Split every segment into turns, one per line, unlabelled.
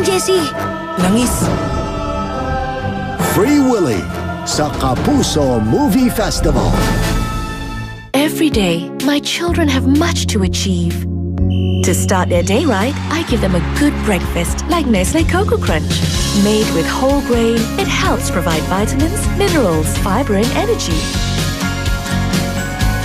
yan, Jessie?
Langis.
Free Willy sa Kapuso Movie Festival.
Every day, my children have much to achieve. To start their day right, I give them a good breakfast like Nestle Cocoa Crunch. Made with whole grain, it helps provide vitamins, minerals, fiber, and energy.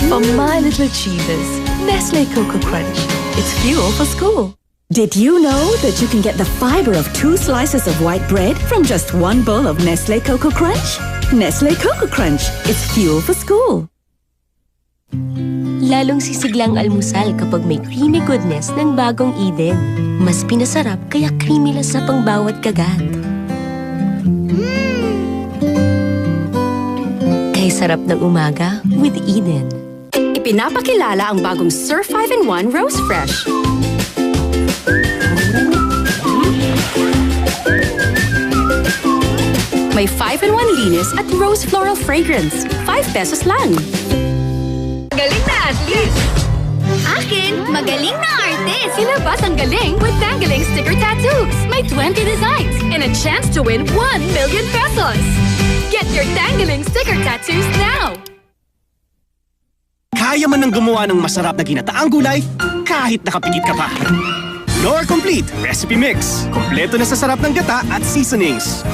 For my little achievers, Nestle Cocoa Crunch. It's fuel for school.
Did you know that you can get the fiber of 2 slices of white bread from just 1 bowl of Nestle Cocoa Crunch? Nestle Cocoa Crunch. It's fuel for school.
Lalong sisiglang almusal kapag may creamy goodness ng bagong Eden. Mas pinasarap kaya creamy lasa pang bawat kagat. Kay sarap ng umaga with Eden.
Ipinapakilala ang bagong Sir 5-in-1 Rose Fresh. May 5-in-1 linis at rose floral fragrance. 5 pesos lang.
Galing na athlete! Akin, magaling na artist! Ilabas ang galing with Tanggaling Sticker Tattoos. May 20 designs and a chance to win 1 million pesos. Get your Tanggaling Sticker Tattoos now!
Kaya man nang gumawa ng masarap na ginataang gulay kahit nakapikit ka pa. Knorr Complete Recipe Mix. Kompleto na sa sarap ng gata at seasonings.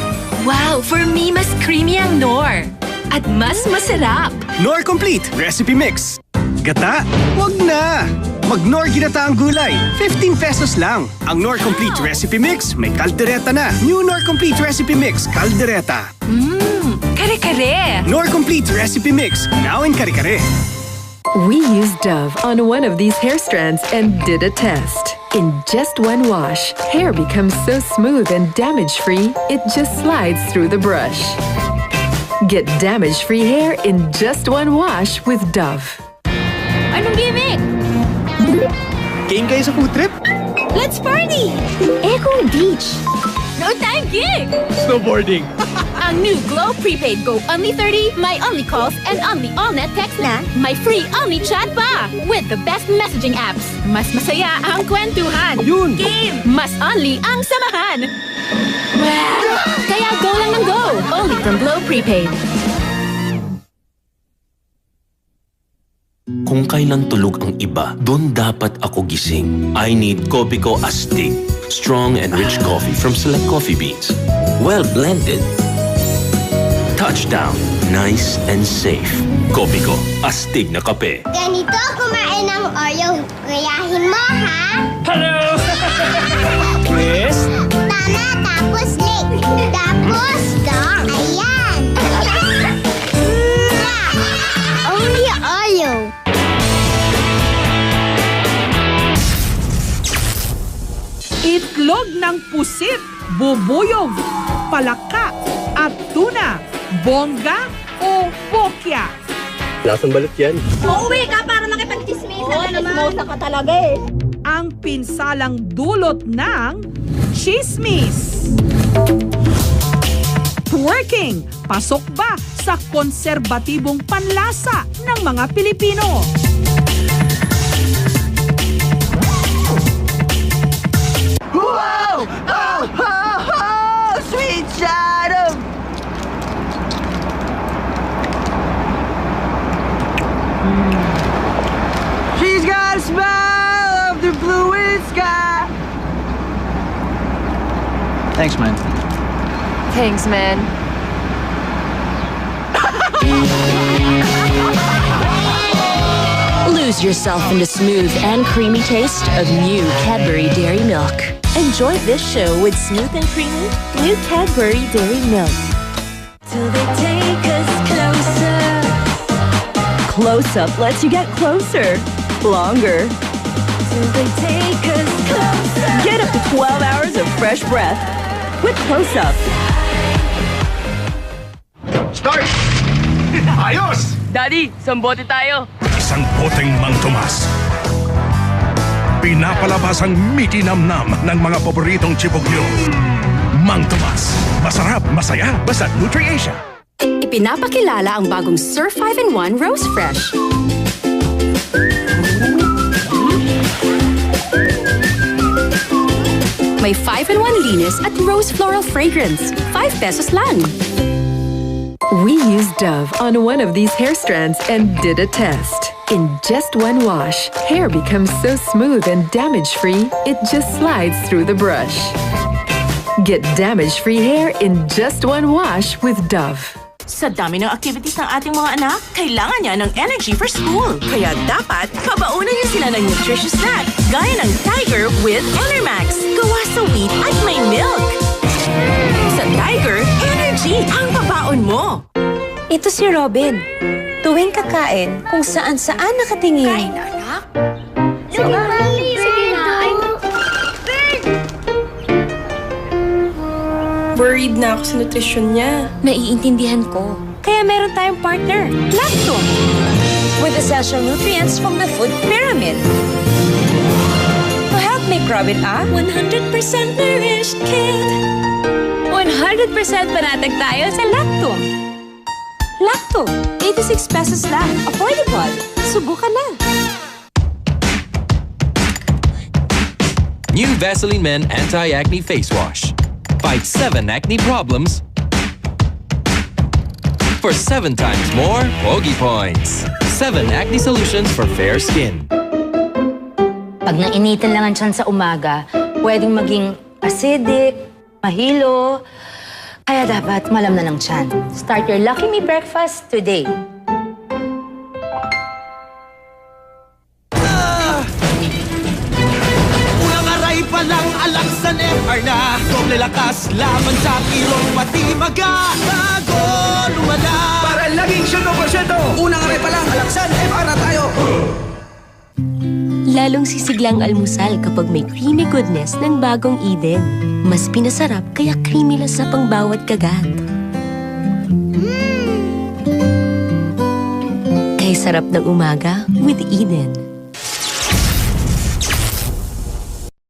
Wow, for me, mas creamy ang Knorr. At mas masarap.
Knorr Complete Recipe Mix. Gata? Wag na! Mag-Knorr ginataang gulay. 15 pesos lang. Ang Knorr Complete Recipe Mix may kaldereta na. New Knorr Complete Recipe Mix Kaldereta.
Kare-kare.
Knorr Complete Recipe Mix. Now in kare-kare.
We used Dove on one of these hair strands and did a test. In just 1 wash, hair becomes so smooth and damage-free, it just slides through the brush. Get damage-free hair in just 1 wash with Dove.
Anong gimmick?
Game kayo sa food trip?
Let's party! Echo Beach! No time gig!
Snowboarding.
Ang new Glow Prepaid Go Only 30, my only calls, and only all-net text na. May free only chat pa! With the best messaging apps. Mas masaya ang kwentuhan.
Yun!
Game! Mas only ang samahan. Kaya go lang ng go! Only from Glow Prepaid.
Kung kailan tulog ang iba, doon dapat ako gising. I need Kopiko Astig. Strong and rich coffee from select coffee beans. Well blended. Touchdown. Nice and safe. Kopiko Astig na kape.
Ganito kumain ng Oreo. Gayahin mo, ha?
Hello! Yes?
Tama, tapos lick. Tapos dong. Ayan. Only Oreo.
Itlog ng pusit, bubuyog, palaka, at tuna, bongga o pokya.
Lasang balut yan.
Uuwi ka para makipag-chismisan naman.
ka talaga eh.
Ang pinsalang dulot ng chismis. Twerking, pasok ba sa konserbatibong panlasa ng mga Pilipino?
Wow! Oh! Oh! Sweet shadow! She's got a smile of the bluest sky. Thanks, man.
Thanks, man.
Lose yourself in the smooth and creamy taste of new Cadbury Dairy Milk. Enjoy this show with smooth and creamy new Cadbury Dairy Milk. Till they take us closer.
Close Up lets you get closer, longer.
Till they take us closer.
Get up to 12 hours of fresh breath with Close Up.
Start! Ayos!
Daddy, sambote tayo.
Isang boteng Mang Tomas. Pinapalabas ang miti-namnam ng mga paboritong chibugyo. Mang Tomas. Masarap, masaya, basta Nutri-Asia.
Ipinapakilala ang bagong Sir 5-in-1 Rose Fresh.
May 5-in-1 linis at rose floral fragrance. 5 pesos lang.
We used Dove on one of these hair strands and did a test. In just one wash, hair becomes so smooth and damage-free, it just slides through the brush. Get damage-free hair in just one wash with Dove.
Sa dami ng activities ng ating mga anak, kailangan niya ng energy for school. Kaya dapat, pabaunan niyo sila ng nutritious snack, gaya ng Tiger with Enermax. Gawa sa wheat at may milk. Sa Tiger, energy ang pabaon mo.
Ito si Robin. Tuwing kakain, kung saan-saan nakatingin.
Kain, anak.
Sige, Mami. Sige na.
Worried na ako sa nutrisyon niya.
Naiintindihan ko. Kaya meron tayong partner, Lacto. With essential nutrients from the food pyramid. To help make Robin a 100% nourished kid. 100% panatag tayo sa Lacto. Lacto, 86 pesos lang. Affordable. Subukan na.
New Vaseline Men Anti-Acne Face Wash. Fight 7 acne problems for 7 times more Pogi Points. 7 acne solutions for fair skin.
Pag nainitan lang ang tiyan sa umaga, pwedeng maging acidic, mahilo, kaya dapat malam na ng tiyan. Start your Lucky Me breakfast today.
Unang aray pa lang alang sa NEPR na doble lakas laban sa pirong pati maga bago lumala.
Para laging 100%! Unang aray pa lang alang sa NEPR na tayo!
Lalong sisiglang almusal kapag may creamy goodness ng bagong Eden. Mas pinasarap kaya creamy lasa pang bawat kagat. Kay sarap ng umaga with Eden.